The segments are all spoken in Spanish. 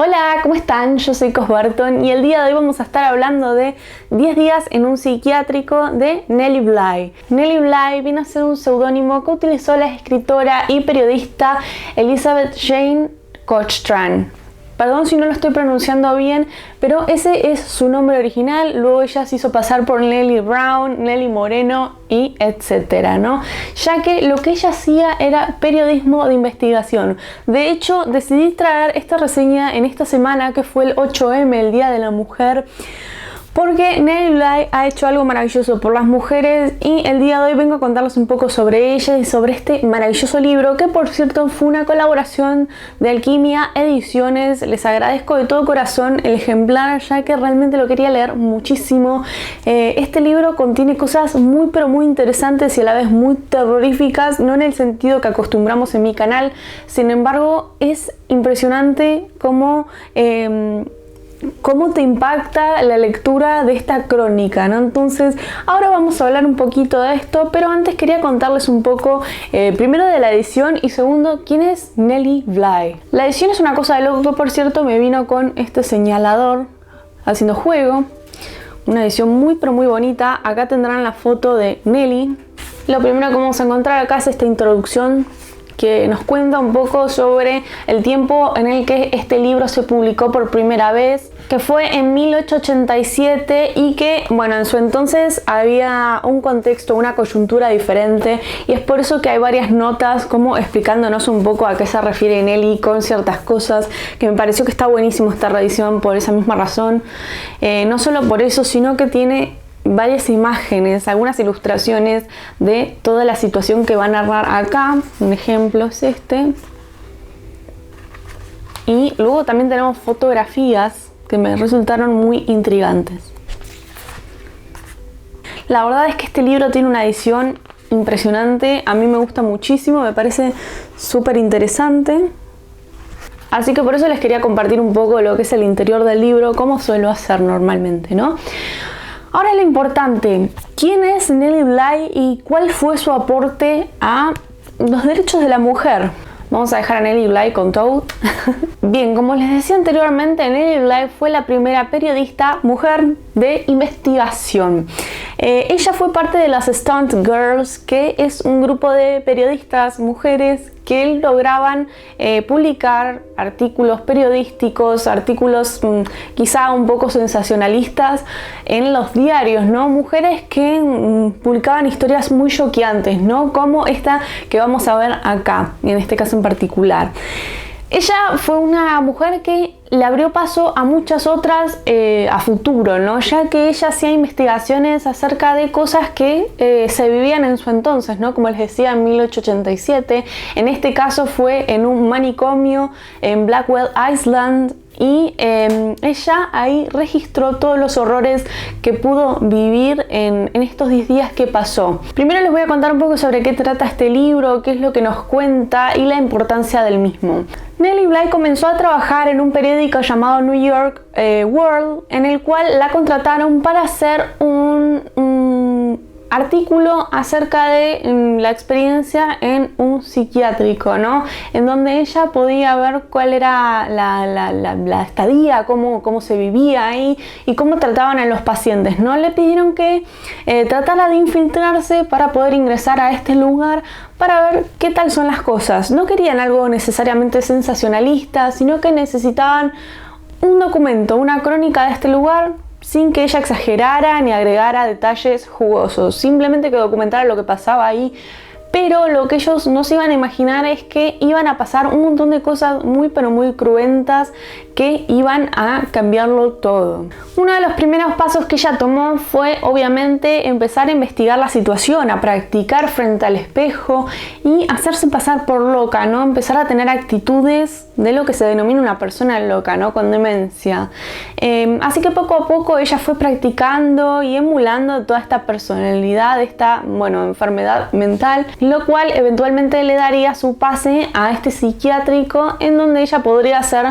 Hola, ¿cómo están? Yo soy Cos Barton y el día de hoy vamos a estar hablando de 10 días en un psiquiátrico de Nellie Bly. Nellie Bly vino a ser un seudónimo que utilizó la escritora y periodista Elizabeth Jane Cochran. Perdón si no lo estoy pronunciando bien, pero ese es su nombre original. Luego ella se hizo pasar por Nellie Brown, Nellie Moreno y etcétera, ¿no? Ya que lo que ella hacía era periodismo de investigación. De hecho, decidí traer esta reseña en esta semana, que fue el 8M, el Día de la Mujer, porque Nellie Bly ha hecho algo maravilloso por las mujeres y el día de hoy vengo a contarles un poco sobre ella y sobre este maravilloso libro, que por cierto fue una colaboración de Alquimia Ediciones. Les agradezco de todo corazón el ejemplar, ya que realmente lo quería leer muchísimo. Este libro contiene cosas muy pero muy interesantes y a la vez muy terroríficas, no en el sentido que acostumbramos en mi canal. Sin embargo, es impresionante cómo te impacta la lectura de esta crónica, ¿no? Entonces, ahora vamos a hablar un poquito de esto, pero antes quería contarles un poco, primero de la edición y segundo, ¿quién es Nellie Bly? La edición es una cosa de loco, por cierto, me vino con este señalador haciendo juego, una edición muy pero muy bonita. Acá tendrán la foto de Nellie. Lo primero que vamos a encontrar acá es esta introducción que nos cuenta un poco sobre el tiempo en el que este libro se publicó por primera vez, que fue en 1887 y que, bueno, en su entonces había un contexto, una coyuntura diferente, y es por eso que hay varias notas como explicándonos un poco a qué se refiere Nellie con ciertas cosas, que me pareció que está buenísimo esta reedición por esa misma razón. No solo por eso, sino que tiene varias imágenes, algunas ilustraciones de toda la situación que va a narrar acá. Un ejemplo es este. Y luego también tenemos fotografías que me resultaron muy intrigantes. La verdad es que este libro tiene una edición impresionante. A mí me gusta muchísimo, me parece súper interesante. Así que por eso les quería compartir un poco lo que es el interior del libro, como suelo hacer normalmente, ¿no? Ahora lo importante, ¿quién es Nellie Bly y cuál fue su aporte a los derechos de la mujer? Vamos a dejar a Nellie Bly con Toad. Bien, como les decía anteriormente, Nellie Bly fue la primera periodista mujer de investigación. Ella fue parte de las Stunt Girls, que es un grupo de periodistas mujeres que lograban publicar artículos periodísticos, artículos quizá un poco sensacionalistas en los diarios, ¿no? Mujeres que publicaban historias muy choqueantes, ¿no? Como esta que vamos a ver acá, en este caso en particular. Ella fue una mujer que le abrió paso a muchas otras a futuro, ¿no? Ya que ella hacía investigaciones acerca de cosas que se vivían en su entonces, ¿no? Como les decía, en 1887. En este caso fue en un manicomio en Blackwell Island. Y ella ahí registró todos los horrores que pudo vivir en estos 10 días que pasó. Primero les voy a contar un poco sobre qué trata este libro, qué es lo que nos cuenta y la importancia del mismo. Nellie Bly comenzó a trabajar en un periódico llamado New York World, en el cual la contrataron para hacer un artículo acerca de la experiencia en un psiquiátrico, ¿no? En donde ella podía ver cuál era la estadía, cómo se vivía ahí y cómo trataban a los pacientes, ¿no? Le pidieron que tratara de infiltrarse para poder ingresar a este lugar para ver qué tal son las cosas. No querían algo necesariamente sensacionalista, sino que necesitaban un documento, una crónica de este lugar, sin que ella exagerara ni agregara detalles jugosos, simplemente que documentara lo que pasaba ahí. Pero lo que ellos no se iban a imaginar es que iban a pasar un montón de cosas muy pero muy cruentas que iban a cambiarlo todo. Uno de los primeros pasos que ella tomó fue obviamente empezar a investigar la situación, a practicar frente al espejo y hacerse pasar por loca, ¿no? Empezar a tener actitudes de lo que se denomina una persona loca, ¿no? Con demencia. Así que poco a poco ella fue practicando y emulando toda esta personalidad, esta, enfermedad mental, lo cual eventualmente le daría su pase a este psiquiátrico en donde ella podría hacer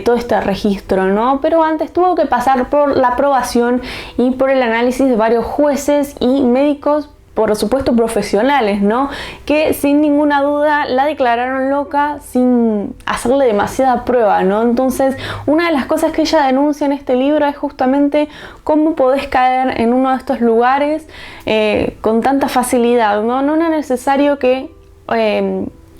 todo este registro, ¿no? Pero antes tuvo que pasar por la aprobación y por el análisis de varios jueces y médicos por supuesto profesionales, ¿no? Que sin ninguna duda la declararon loca sin hacerle demasiada prueba, ¿no? Entonces, una de las cosas que ella denuncia en este libro es justamente cómo podés caer en uno de estos lugares con tanta facilidad, ¿no? No era necesario que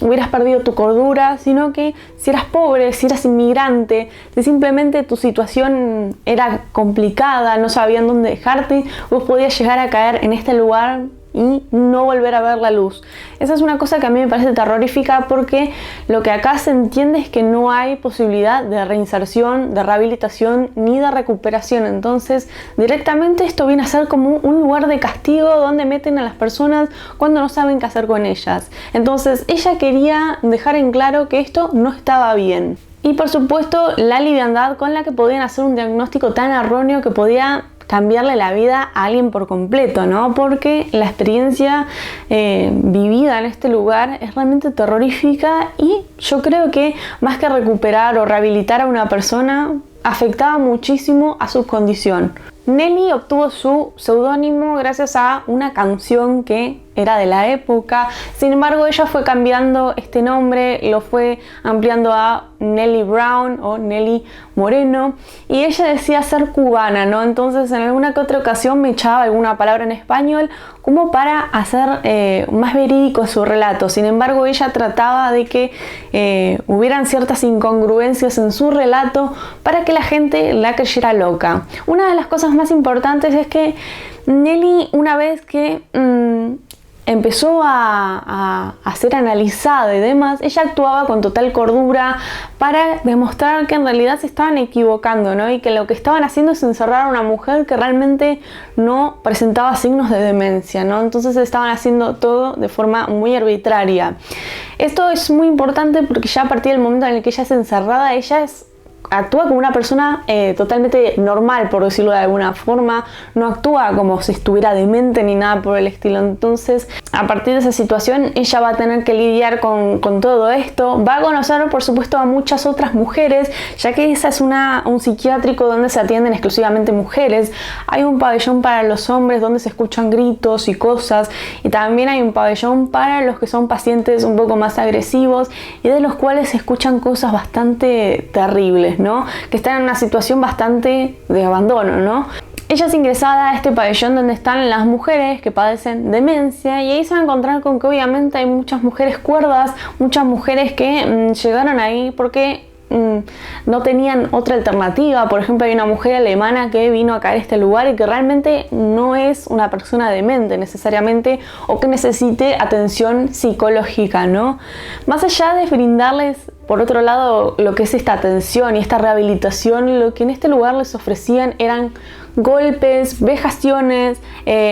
hubieras perdido tu cordura, sino que si eras pobre, si eras inmigrante, si simplemente tu situación era complicada, no sabían dónde dejarte, vos podías llegar a caer en este lugar y no volver a ver la luz. Esa es una cosa que a mí me parece terrorífica, porque lo que acá se entiende es que no hay posibilidad de reinserción, de rehabilitación ni de recuperación. Entonces directamente esto viene a ser como un lugar de castigo donde meten a las personas cuando no saben qué hacer con ellas. Entonces ella quería dejar en claro que esto no estaba bien. Y por supuesto la liviandad con la que podían hacer un diagnóstico tan erróneo que podía cambiarle la vida a alguien por completo, ¿no? Porque la experiencia vivida en este lugar es realmente terrorífica, y yo creo que más que recuperar o rehabilitar a una persona, afectaba muchísimo a su condición. Nelly obtuvo su seudónimo gracias a una canción que era de la época. Sin embargo, ella fue cambiando este nombre, lo fue ampliando a Nelly Brown o Nelly Moreno, y ella decía ser cubana, ¿no? Entonces en alguna que otra ocasión me echaba alguna palabra en español como para hacer más verídico su relato. Sin embargo, ella trataba de que hubieran ciertas incongruencias en su relato para que la gente la creyera loca. Una de las cosas más importantes es que Nelly, una vez que empezó a ser analizada y demás, ella actuaba con total cordura para demostrar que en realidad se estaban equivocando, ¿no? Y que lo que estaban haciendo es encerrar a una mujer que realmente no presentaba signos de demencia, ¿no? Entonces estaban haciendo todo de forma muy arbitraria. Esto es muy importante porque ya a partir del momento en el que ella es encerrada, actúa como una persona totalmente normal, por decirlo de alguna forma. No actúa como si estuviera demente ni nada por el estilo. Entonces, a partir de esa situación, ella va a tener que lidiar con todo esto. Va a conocer, por supuesto, a muchas otras mujeres, ya que esa es un psiquiátrico donde se atienden exclusivamente mujeres. Hay un pabellón para los hombres donde se escuchan gritos y cosas, y también hay un pabellón para los que son pacientes un poco más agresivos y de los cuales se escuchan cosas bastante terribles, ¿no? Que están en una situación bastante de abandono, ¿no? Ella es ingresada a este pabellón donde están las mujeres que padecen demencia, y ahí se va a encontrar con que obviamente hay muchas mujeres cuerdas, muchas mujeres que llegaron ahí porque no tenían otra alternativa. Por ejemplo, hay una mujer alemana que vino acá a este lugar y que realmente no es una persona demente necesariamente, o que necesite atención psicológica, ¿no? Más allá de brindarles, por otro lado, lo que es esta atención y esta rehabilitación, lo que en este lugar les ofrecían eran golpes, vejaciones,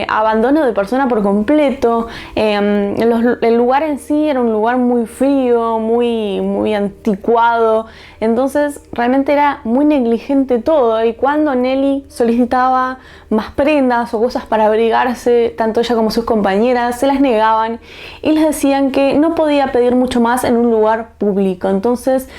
abandono de persona por completo. El lugar en sí era un lugar muy frío, muy anticuado. Entonces realmente era muy negligente todo, y cuando Nelly solicitaba más prendas o cosas para abrigarse, tanto ella como sus compañeras se las negaban y les decían que no podía pedir mucho más en un lugar público. Entonces,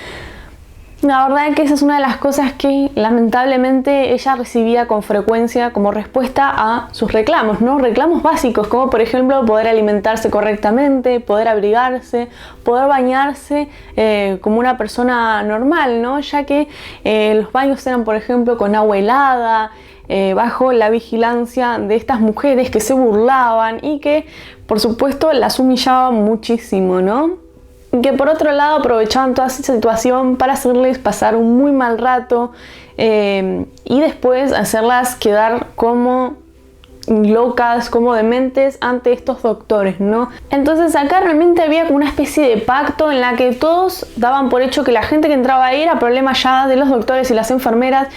la verdad es que esa es una de las cosas que lamentablemente ella recibía con frecuencia como respuesta a sus reclamos, ¿no? Reclamos básicos, como por ejemplo poder alimentarse correctamente, poder abrigarse, poder bañarse como una persona normal, ¿no? Ya que los baños eran, por ejemplo, con agua helada, bajo la vigilancia de estas mujeres que se burlaban y que, por supuesto, las humillaban muchísimo, ¿no? Que por otro lado aprovechaban toda esa situación para hacerles pasar un muy mal rato y después hacerlas quedar como locas, como dementes ante estos doctores, ¿no? Entonces acá realmente había como una especie de pacto en la que todos daban por hecho que la gente que entraba ahí era problema ya de los doctores y las enfermeras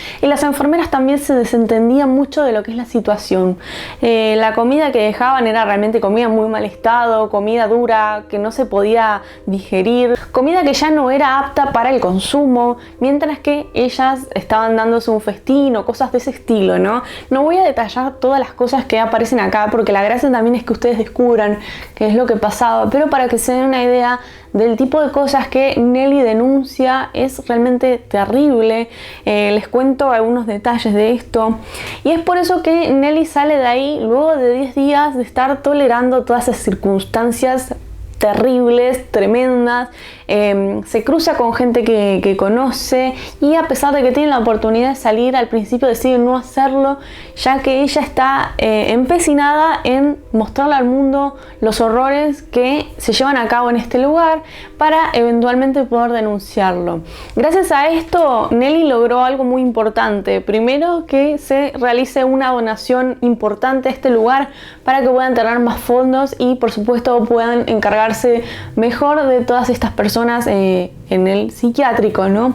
también se desentendían mucho de lo que es la situación. La comida que dejaban era realmente comida en muy mal estado, comida dura que no se podía digerir, comida que ya no era apta para el consumo, mientras que ellas estaban dándose un festín o cosas de ese estilo, ¿no? No voy a detallar todas las cosas cosas que aparecen acá, porque la gracia también es que ustedes descubran qué es lo que pasaba, pero para que se den una idea del tipo de cosas que Nelly denuncia es realmente terrible. Les cuento algunos detalles de esto, y es por eso que Nelly sale de ahí luego de 10 días de estar tolerando todas esas circunstancias terribles, tremendas. Se cruza con gente que conoce, y a pesar de que tiene la oportunidad de salir, al principio decide no hacerlo, ya que ella está empecinada en mostrarle al mundo los horrores que se llevan a cabo en este lugar para eventualmente poder denunciarlo. Gracias a esto, Nelly logró algo muy importante. Primero, que se realice una donación importante a este lugar para que puedan tener más fondos y por supuesto puedan encargarse mejor de todas estas personas en el psiquiátrico, ¿no?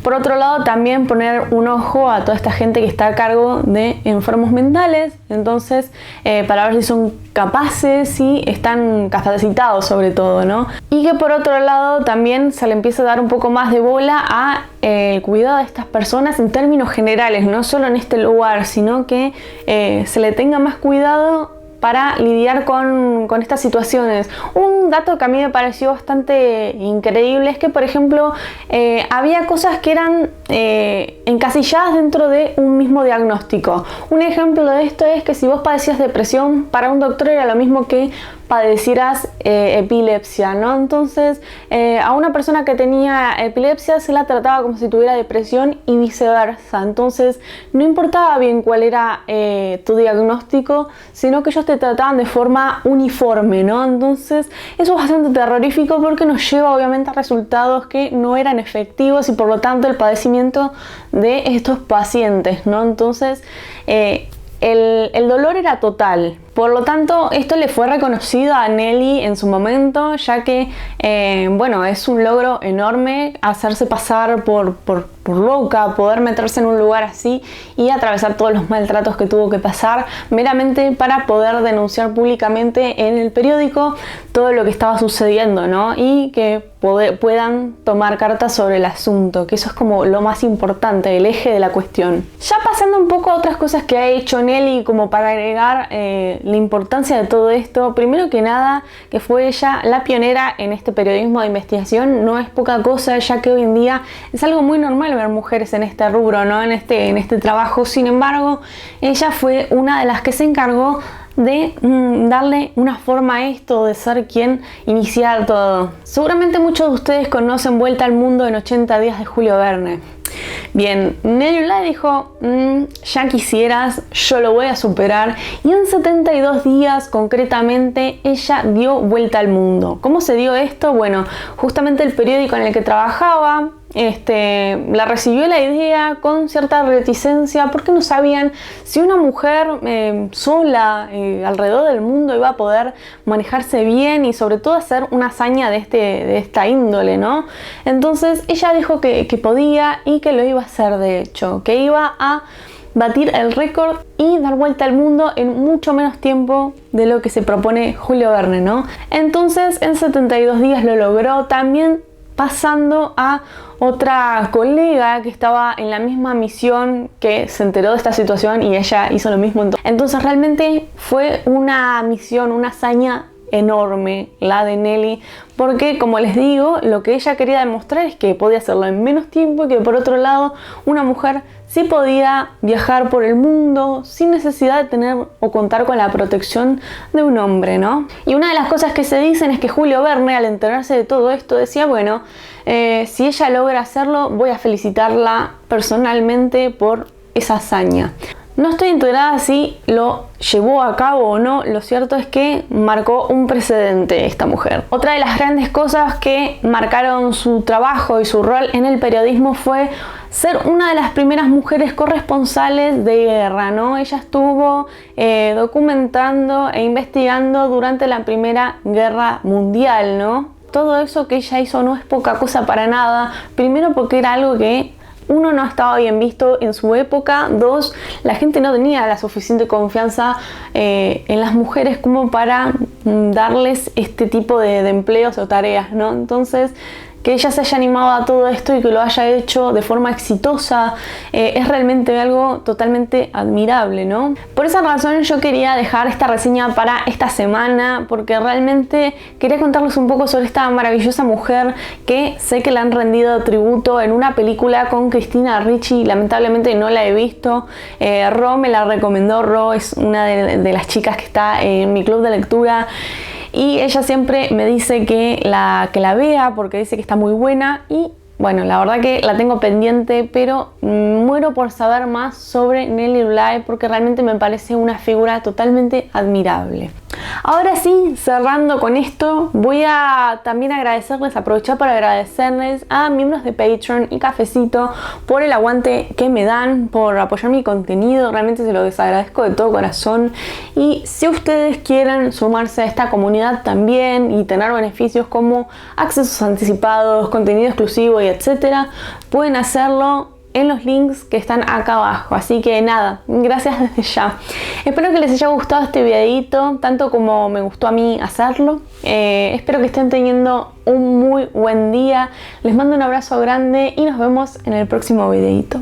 Por otro lado, también poner un ojo a toda esta gente que está a cargo de enfermos mentales, entonces para ver si son capaces, si están capacitados sobre todo, ¿no? Y que por otro lado también se le empieza a dar un poco más de bola a el cuidado de estas personas en términos generales, no solo en este lugar, sino que se le tenga más cuidado para lidiar con estas situaciones. Un dato que a mí me pareció bastante increíble es que, por ejemplo, había cosas que eran encasilladas dentro de un mismo diagnóstico. Un ejemplo de esto es que si vos padecías depresión, para un doctor era lo mismo que padecieras epilepsia, ¿no? Entonces, a una persona que tenía epilepsia se la trataba como si tuviera depresión y viceversa. Entonces, no importaba bien cuál era tu diagnóstico, sino que ellos te trataban de forma uniforme, ¿no? Entonces, eso es bastante terrorífico porque nos lleva obviamente a resultados que no eran efectivos y por lo tanto el padecimiento de estos pacientes, ¿no? Entonces, el dolor era total. Por lo tanto, esto le fue reconocido a Nelly en su momento, ya que, bueno, es un logro enorme hacerse pasar por loca, poder meterse en un lugar así y atravesar todos los maltratos que tuvo que pasar, meramente para poder denunciar públicamente en el periódico todo lo que estaba sucediendo, ¿no? Y que puedan tomar cartas sobre el asunto, que eso es como lo más importante, el eje de la cuestión. Ya pasando un poco a otras cosas que ha hecho Nelly, como para agregar la importancia de todo esto, primero que nada, que fue ella la pionera en este periodismo de investigación. No es poca cosa, ya que hoy en día es algo muy normal ver mujeres en este rubro, ¿no? En este trabajo. Sin embargo, ella fue una de las que se encargó de darle una forma a esto, de ser quien iniciar todo. Seguramente muchos de ustedes conocen Vuelta al Mundo en 80 días de Julio Verne. Bien, Nelly Bly dijo, ya quisieras, yo lo voy a superar, y en 72 días concretamente ella dio vuelta al mundo. ¿Cómo se dio esto? Bueno, justamente el periódico en el que trabajaba la recibió la idea con cierta reticencia, porque no sabían si una mujer sola alrededor del mundo iba a poder manejarse bien y sobre todo hacer una hazaña de esta índole, ¿no? Entonces ella dijo que podía y que lo iba a hacer, de hecho, que iba a batir el récord y dar vuelta al mundo en mucho menos tiempo de lo que se propone Julio Verne, ¿no? Entonces en 72 días lo logró, también pasando a otra colega que estaba en la misma misión, que se enteró de esta situación y ella hizo lo mismo. Entonces realmente fue una misión, una hazaña enorme la de Nelly, porque como les digo, lo que ella quería demostrar es que podía hacerlo en menos tiempo y que por otro lado una mujer sí podía viajar por el mundo sin necesidad de tener o contar con la protección de un hombre, ¿no? Y una de las cosas que se dicen es que Julio Verne, al enterarse de todo esto, decía, bueno, si ella logra hacerlo, voy a felicitarla personalmente por esa hazaña. No estoy enterada si lo llevó a cabo o no, lo cierto es que marcó un precedente esta mujer. Otra de las grandes cosas que marcaron su trabajo y su rol en el periodismo fue ser una de las primeras mujeres corresponsales de guerra, ¿no? Ella estuvo documentando e investigando durante la Primera Guerra Mundial, ¿no? Todo eso que ella hizo no es poca cosa para nada, primero porque era algo que uno, no estaba bien visto en su época, dos, la gente no tenía la suficiente confianza en las mujeres como para darles este tipo de empleos o tareas, ¿no? Entonces que ella se haya animado a todo esto y que lo haya hecho de forma exitosa, es realmente algo totalmente admirable, ¿no? Por esa razón yo quería dejar esta reseña para esta semana, porque realmente quería contarles un poco sobre esta maravillosa mujer que sé que le han rendido tributo en una película con Christina Ricci. Lamentablemente no la he visto. Ro me la recomendó. Ro es una de las chicas que está en mi club de lectura y ella siempre me dice que la vea porque dice que está muy buena, y bueno, la verdad que la tengo pendiente, pero muero por saber más sobre Nellie Bly porque realmente me parece una figura totalmente admirable. Ahora sí, cerrando con esto, voy a también aprovechar para agradecerles a miembros de Patreon y Cafecito por el aguante que me dan, por apoyar mi contenido. Realmente se lo agradezco de todo corazón. Y si ustedes quieren sumarse a esta comunidad también y tener beneficios como accesos anticipados, contenido exclusivo y etcétera, pueden hacerlo en los links que están acá abajo. Así que nada, gracias desde ya. Espero que les haya gustado este videito tanto como me gustó a mí hacerlo. Espero que estén teniendo un muy buen día. Les mando un abrazo grande y nos vemos en el próximo videito.